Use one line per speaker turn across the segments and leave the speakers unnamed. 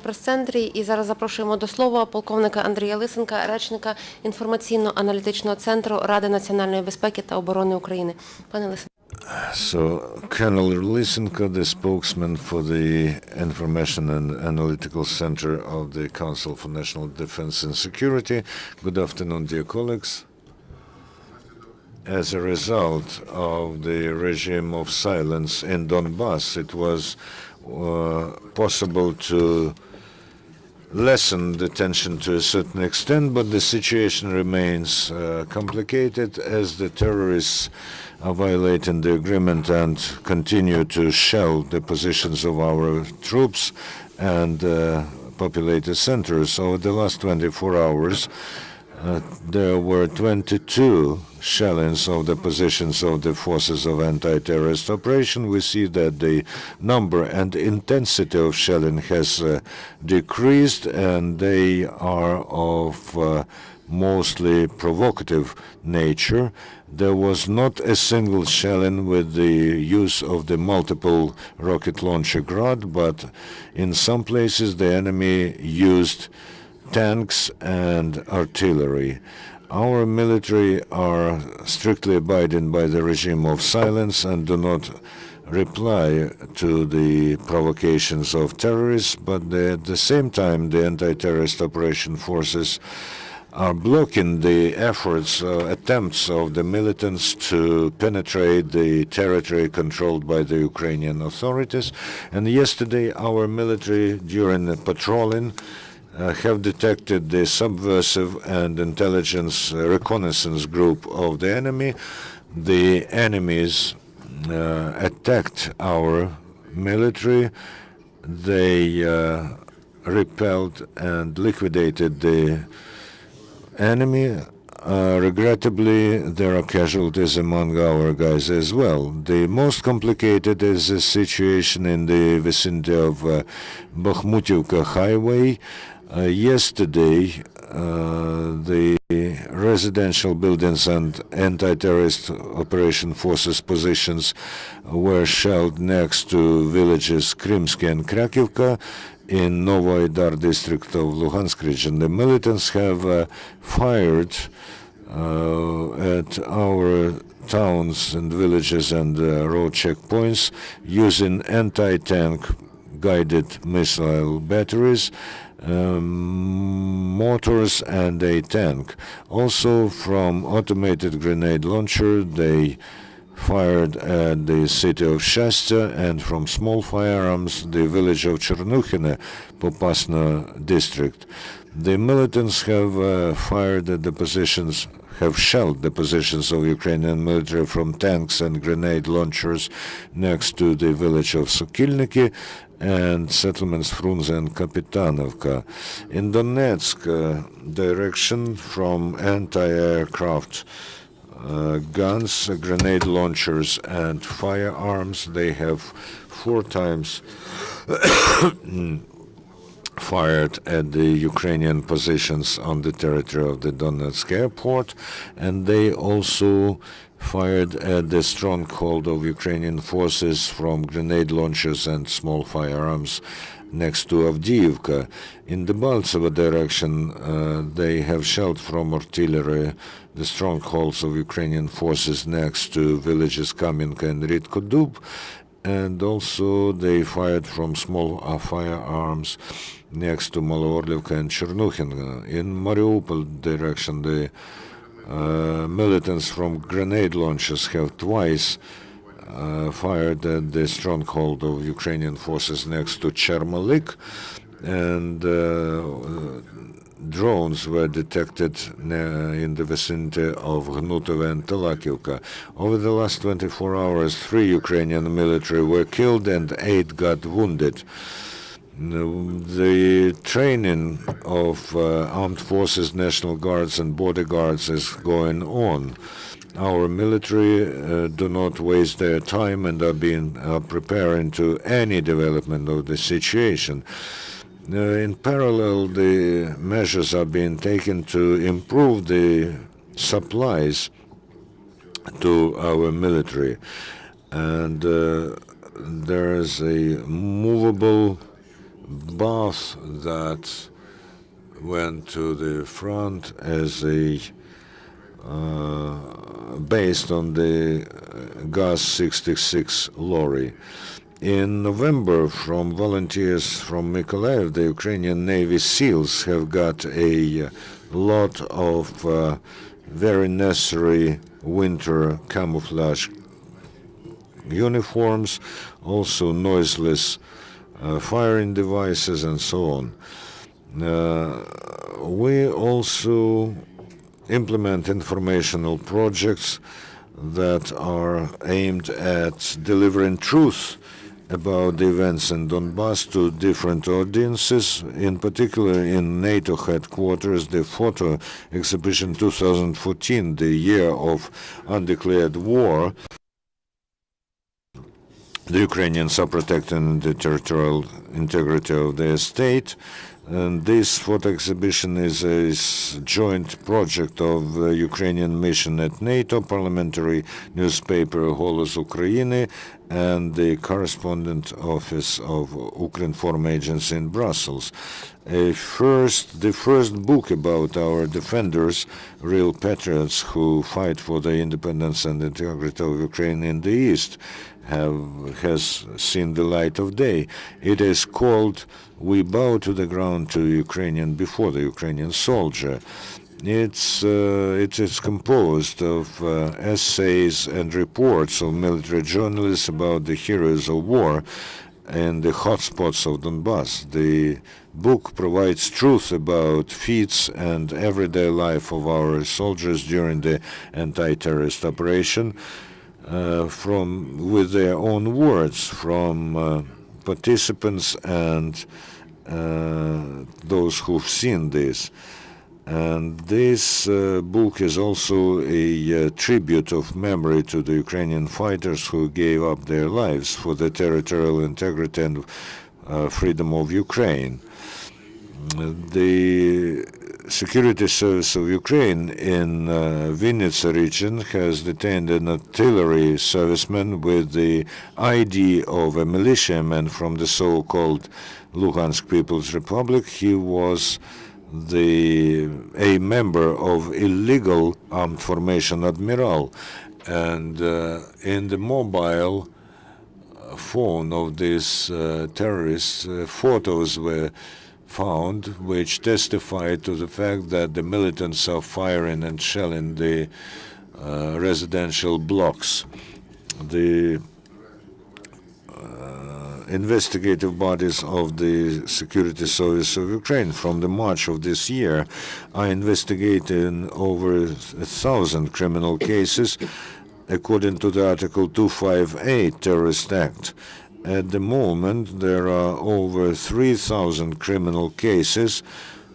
прес-центрі. І зараз запрошуємо до слова полковника Андрія Лисенка, речника інформаційно-аналітичного центру Ради національної безпеки та оборони України. Пане Лисенко.
So, Colonel Lysenko, the spokesman for the Information and Analytical Center of the Council for National Defense and Security. Good afternoon, dear colleagues. As a result of the regime of silence in Donbass, it was possible to lessen the tension to a certain extent, but the situation remains complicated as the terrorists are violating the agreement and continue to shell the positions of our troops and populated centers. Over the last 24 hours, there were 22 shellings of the positions of the forces of anti-terrorist operation. We see that the number and intensity of shelling has decreased, and they are of mostly provocative nature. There was not a single shelling with the use of the multiple rocket launcher Grad, but in some places the enemy used tanks and artillery. Our military are strictly abiding by the regime of silence and do not reply to the provocations of terrorists, but at the same time the anti-terrorist operation forces are blocking the efforts, attempts of the militants to penetrate the territory controlled by the Ukrainian authorities. And yesterday our military, during the patrolling, have detected the subversive and intelligence reconnaissance group of the enemy. The enemies attacked our military. They repelled and liquidated the enemy. Regrettably, there are casualties among our guys as well. The most complicated is the situation in the vicinity of Bahmutivskoyi highway. Yesterday, the residential buildings and anti-terrorist operation forces positions were shelled next to villages s.Krymske and s.Kryakivka in Novoaydarsky district of Luhansk region. The militants have fired at our towns and villages and road checkpoints using anti-tank guided missile batteries, mortars and a tank. Also from automated grenade launcher, they fired at the city of Shastya, and from small firearms, the village of Chernukhine, Popasna district. The militants have fired at the positions, have shelled the positions of Ukrainian military from tanks and grenade launchers next to the village of s.Sokilnyky and settlements Frunze and Kapitanovka. In Donetsk direction, from anti-aircraft guns, grenade launchers and firearms, they have 4 times fired at the Ukrainian positions on the territory of the Donetsk airport, and they also fired at the stronghold of Ukrainian forces from grenade launchers and small firearms next to Avdiivka. In the Baltsova direction, they have shelled from artillery the strongholds of Ukrainian forces next to villages Kamenka and Ritkodub, and also they fired from small firearms next to Maloorlivka and Chernukhine. In Mariupol direction, the militants from grenade launchers have twice fired at the stronghold of Ukrainian forces next to Chermalik, and drones were detected in the vicinity of Gnutove and Telakivka. Over the last 24 hours, 3 Ukrainian military were killed and 8 got wounded. The training of armed forces, National Guards and Border Guards is going on. Our military do not waste their time and are preparing to any development of the situation. In parallel, the measures are being taken to improve the supplies to our military. And there is a movable both that went to the front as a based on the Gaz-66 lorry. In November, from volunteers from Mykolaiv, the Ukrainian Navy SEALs have got a lot of very necessary winter camouflage uniforms, also noiseless firing devices, and so on. We also implement informational projects that are aimed at delivering truth about the events in Donbass to different audiences, in particular in NATO headquarters, the photo exhibition 2014, the year of undeclared war. The Ukrainians are protecting the territorial integrity of their state. And this photo exhibition is a joint project of the Ukrainian mission at NATO, parliamentary newspaper Голос України, and the correspondent office of Ukrinform Agency in Brussels. The first book about our defenders, real patriots who fight for the independence and integrity of Ukraine in the East, has seen the light of day. It is called "We Bow to the Ground to Ukrainian Before the Ukrainian Soldier." It is composed of essays and reports of military journalists about the heroes of war and the hotspots of Donbass. The book provides truth about feats and everyday life of our soldiers during the anti-terrorist operation, with their own words from participants and those who've seen this. And this book is also a tribute of memory to the Ukrainian fighters who gave up their lives for the territorial integrity and freedom of Ukraine. The Security Service of Ukraine in Vinnytsia region has detained an artillery serviceman with the ID of a militiaman from the so-called Luhansk People's Republic. He was a member of illegal armed formation Admiral, and in the mobile phone of this terrorist, photos were found which testified to the fact that the militants are firing and shelling the residential blocks. The investigative bodies of the Security Service of Ukraine from the March of this year are investigating over 1,000 criminal cases according to the Article 258 Terrorist Act. At the moment, there are over 3,000 criminal cases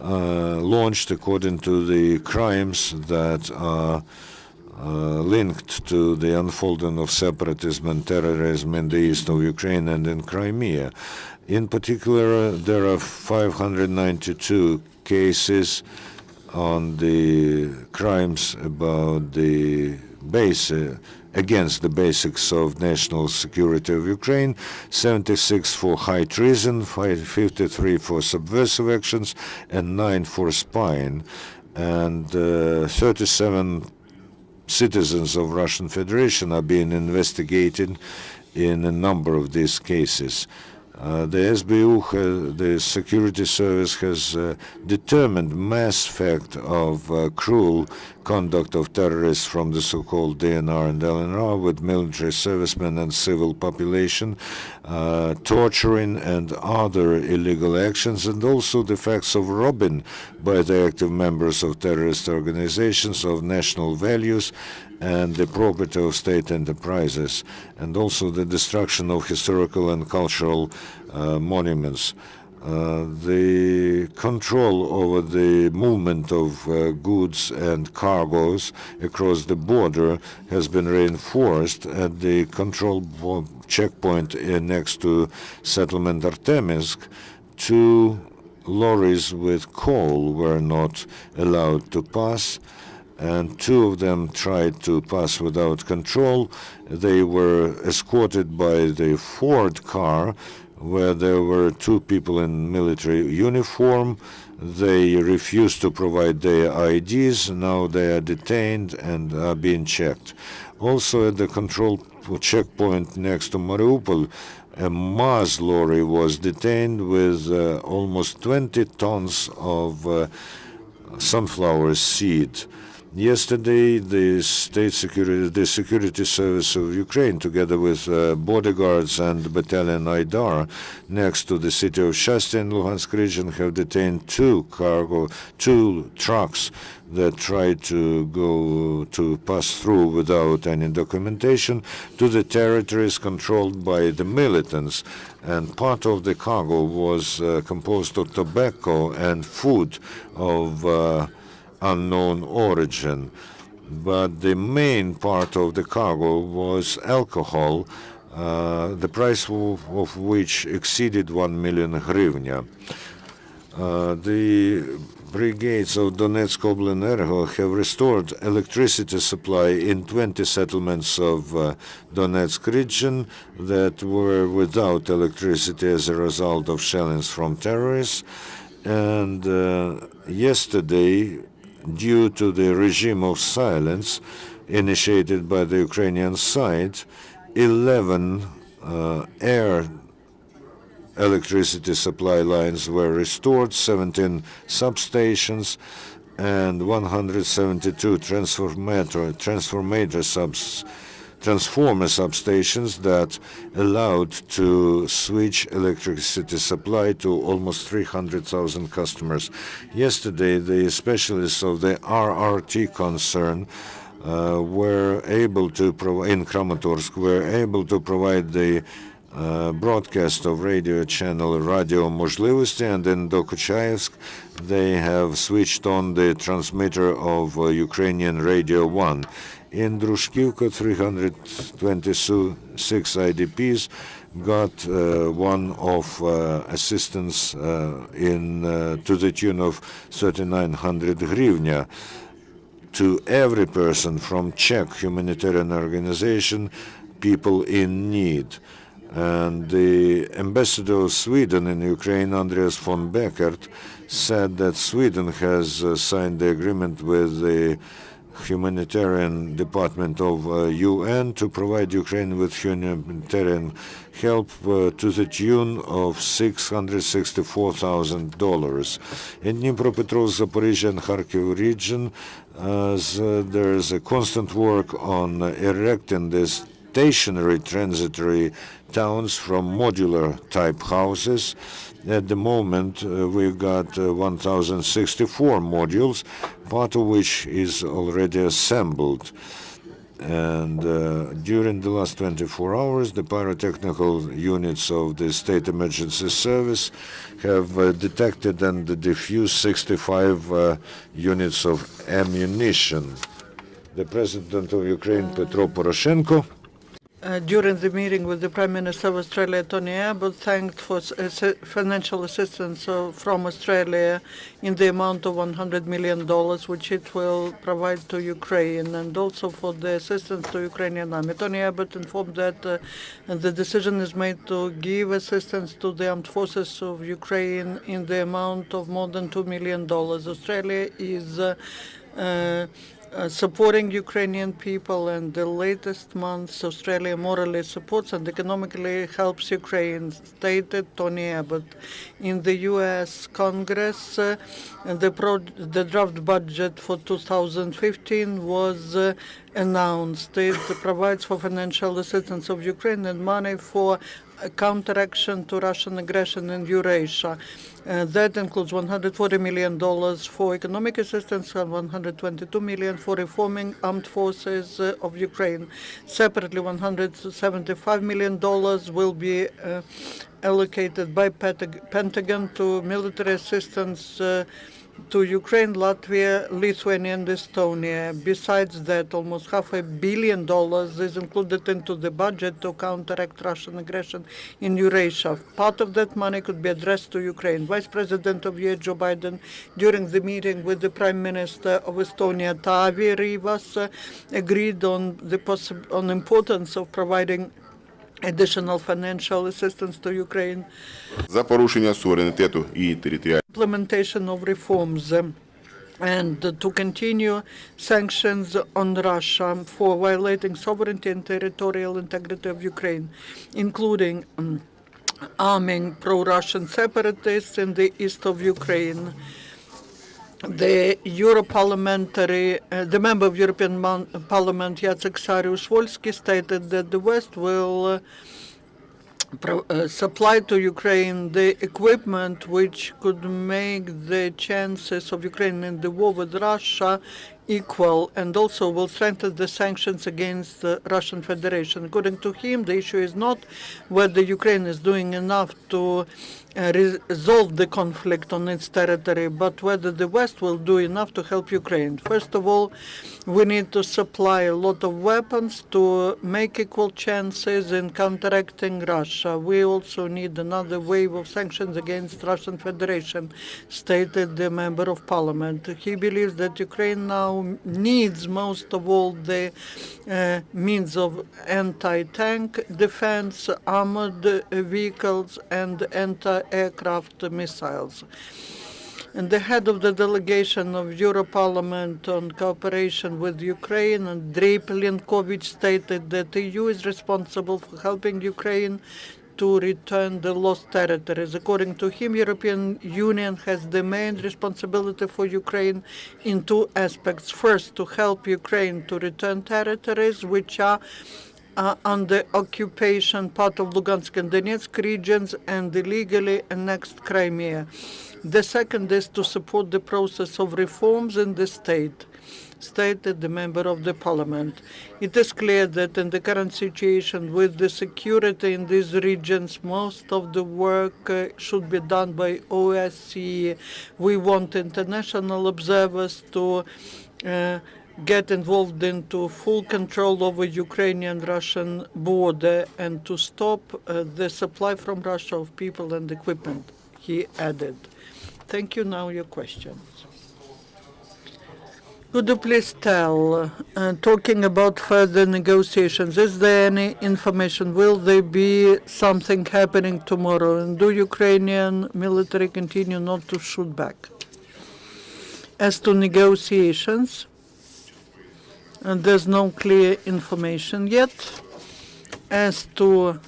launched according to the crimes that are linked to the unfolding of separatism and terrorism in the east of Ukraine and in Crimea. In particular, there are 592 cases on the crimes about the against the basics of national security of Ukraine, 76 for high treason, 53 for subversive actions, and 9 for spying, and 37 citizens of Russian Federation are being investigated in a number of these cases. The SBU, the Security Service, has determined mass fact of cruel conduct of terrorists from the so-called DNR and LNR with military servicemen and civil population, torturing and other illegal actions, and also the facts of robbing by the active members of terrorist organizations of national values and the property of state enterprises, and also the destruction of historical and cultural monuments. The control over the movement of goods and cargoes across the border has been reinforced at the control checkpoint next to settlement Arteminsk. 2 lorries with coal were not allowed to pass, and 2 of them tried to pass without control. They were escorted by the Ford car, where there were 2 people in military uniform. They refused to provide their IDs. Now they are detained and are being checked. Also at the control checkpoint next to Mariupol, a Maz lorry was detained with almost 20 tons of sunflower seed. Yesterday, the security service of Ukraine, together with bodyguards and battalion Aidar, next to the city of Shasty in Luhansk region, have detained 2 trucks that tried to pass through without any documentation to the territories controlled by the militants. And part of the cargo was composed of tobacco and food of unknown origin. But the main part of the cargo was alcohol, the price of which exceeded 1 million hryvnia. The brigades of Donetsk Oblenergo have restored electricity supply in 20 settlements of Donetsk region that were without electricity as a result of shellings from terrorists. And yesterday, due to the regime of silence initiated by the Ukrainian side, 11 air electricity supply lines were restored, 17 substations, and 172 transformer substations that allowed to switch electricity supply to almost 300,000 customers. Yesterday, the specialists of the RRT concern were able to in Kramatorsk were able to provide the broadcast of radio channel Radio Możliwości, and in Dokuchaevsk they have switched on the transmitter of Ukrainian Radio 1. In Drushkivka, 326 IDPs got one-off assistance to the tune of 3,900 hryvnia to every person from Czech humanitarian organization, people in need. And the ambassador of Sweden in Ukraine, Andreas von Beckert, said that Sweden has signed the agreement with the humanitarian department of UN to provide Ukraine with humanitarian help to the tune of $664,000. In Dnipropetrovsk, Zaporizhia, and Kharkiv region, there is a constant work on erecting this stationary transitory towns from modular type houses. At the moment, we've got 1,064 modules, part of which is already assembled. And during the last 24 hours, the pyrotechnical units of the State Emergency Service have detected and diffused 65 units of ammunition. The President of Ukraine, Petro Poroshenko,
during the meeting with the Prime Minister of Australia, Tony Abbott, thanked for financial assistance from Australia in the amount of $100 million, which it will provide to Ukraine, and also for the assistance to Ukrainian army. Tony Abbott informed that the decision is made to give assistance to the armed forces of Ukraine in the amount of more than $2 million. Australia is supporting Ukrainian people, and the latest months Australia morally supports and economically helps Ukraine, stated Tony Abbott. In the U.S. Congress, the draft budget for 2015 was announced. It provides for financial assistance of Ukraine and money for counteraction to Russian aggression in Eurasia. That includes $140 million for economic assistance and $122 million for reforming armed forces of Ukraine. Separately, $175 million will be allocated by Pentagon to military assistance to Ukraine, Latvia, Lithuania, and Estonia. Besides that, almost $500 million is included into the budget to counteract Russian aggression in Eurasia. Part of that money could be addressed to Ukraine. Vice President of U.S. Joe Biden, during the meeting with the Prime Minister of Estonia, Taavi Rivas, agreed on the importance of providing additional financial assistance to Ukraine,
За порушення суверенітету і територіальної
implementation of reforms, and to continue sanctions on Russia for violating sovereignty and territorial integrity of Ukraine, including arming pro-Russian separatists in the east of Ukraine. The member of European Parliament, Jacek Saryusz-Wolski, stated that the West will supply to Ukraine the equipment which could make the chances of Ukraine in the war with Russia equal, and also will strengthen the sanctions against the Russian Federation. According to him, the issue is not whether Ukraine is doing enough to resolve the conflict on its territory, but whether the West will do enough to help Ukraine. First of all, we need to supply a lot of weapons to make equal chances in counteracting Russia. We also need another wave of sanctions against Russian Federation, stated the member of parliament. He believes that Ukraine now needs most of all the means of anti-tank defense, armored vehicles, and anti-aircraft missiles. And the head of the delegation of Europarlament on cooperation with Ukraine, Andrei Plenkovich, stated that the EU is responsible for helping Ukraine to return the lost territories. According to him, European Union has the main responsibility for Ukraine in two aspects. First, to help Ukraine to return territories which are under occupation, part of Luhansk and Donetsk regions, and illegally annexed Crimea. The second is to support the process of reforms in the state, stated the member of the parliament. It is clear that in the current situation with the security in these regions, most of the work should be done by OSCE. We want international observers to get involved into full control over Ukrainian-Russian border and to stop the supply from Russia of people and equipment, he added. Thank you. Now your questions. Could you please tell, talking about further negotiations, is there any information? Will there be something happening tomorrow? And do Ukrainian military continue not to shoot back? As to negotiations, and there's no clear information yet. As to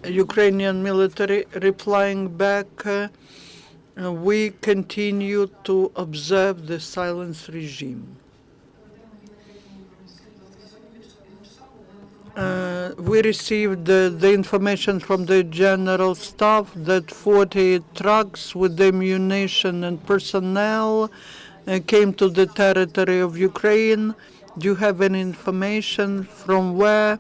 Ukrainian military replying back, we continue to observe the silence regime. We received the information from the General Staff that 40 trucks with ammunition and personnel came to the territory of Ukraine. Do you have any information from where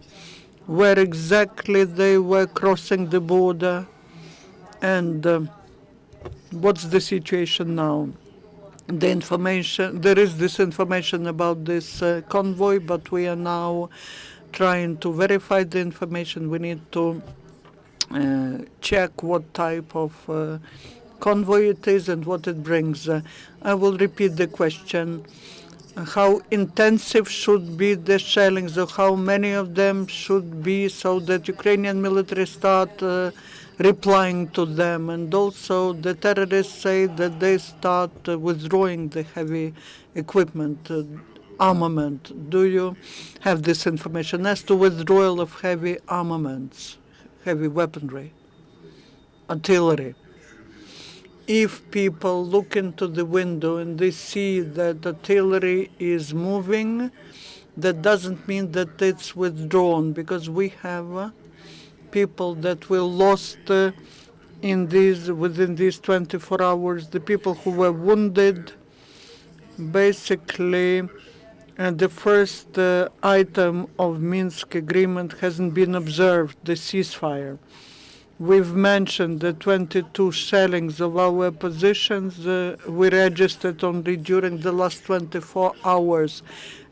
exactly they were crossing the border? And what's the situation now? There is this information about this convoy, but we are now trying to verify the information. We need to check what type of convoy it is and what it brings. I will repeat the question. How intensive should be the shellings, or how many of them should be, so that Ukrainian military start replying to them? And also the terrorists say that they start withdrawing the heavy equipment, armament. Do you have this information as to withdrawal of heavy armaments, heavy weaponry, artillery? If people look into the window and they see that artillery is moving, that doesn't mean that it's withdrawn, because we have people that were lost within these 24 hours, the people who were wounded. Basically, the first item of Minsk agreement hasn't been observed, the ceasefire. We've mentioned the 22 shellings of our positions we registered only during the last 24 hours.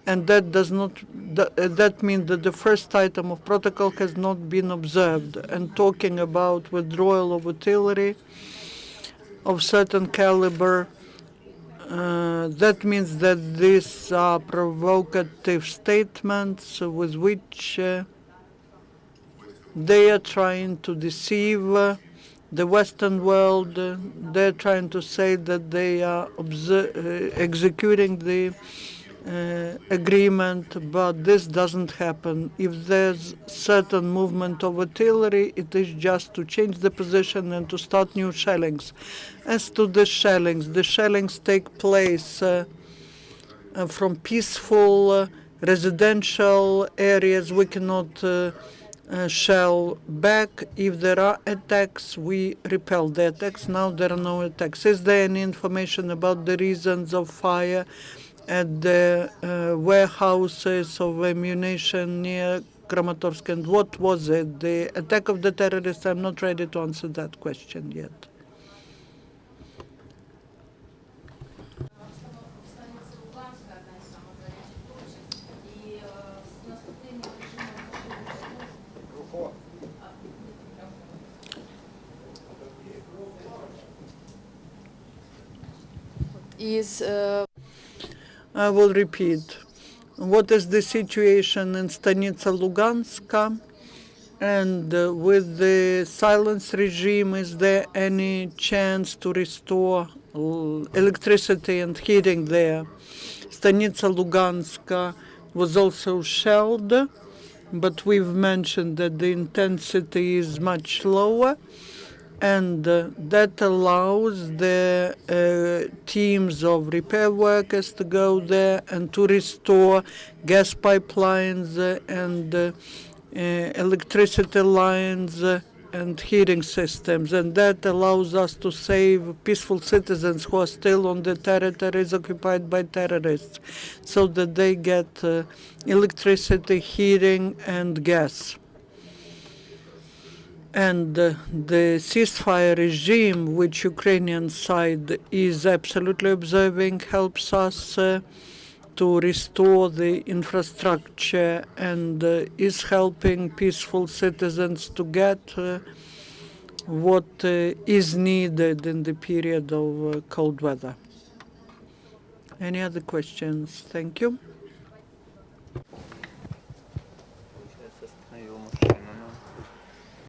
And that does not, that means that the first item of protocol has not been observed. And talking about withdrawal of artillery of certain caliber, that means that these are provocative statements with which They are trying to deceive the Western world. They're trying to say that they are executing the agreement, but this doesn't happen. If there's certain movement of artillery, it is just to change the position and to start new shellings. As to the shellings take place from peaceful residential areas. We cannot shell back. If there are attacks, we repel the attacks. Now there are no attacks. Is there any information about the reasons of fire at the warehouses of ammunition near Kramatorsk? And what was it? The attack of the terrorists? I'm not ready to answer that question yet. I will repeat. What is the situation in Stanitsa Luganska? And with the silence regime, is there any chance to restore electricity and heating there? Stanitsa Luganska was also shelled, but we've mentioned that the intensity is much lower, and that allows the teams of repair workers to go there and to restore gas pipelines and electricity lines and heating systems, and that allows us to save peaceful citizens who are still on the territories occupied by terrorists, so that they get electricity, heating, and gas. And the ceasefire regime, which Ukrainian side is absolutely observing, helps us to restore the infrastructure and is helping peaceful citizens to get what is needed in the period of cold weather. Any other questions? Thank you.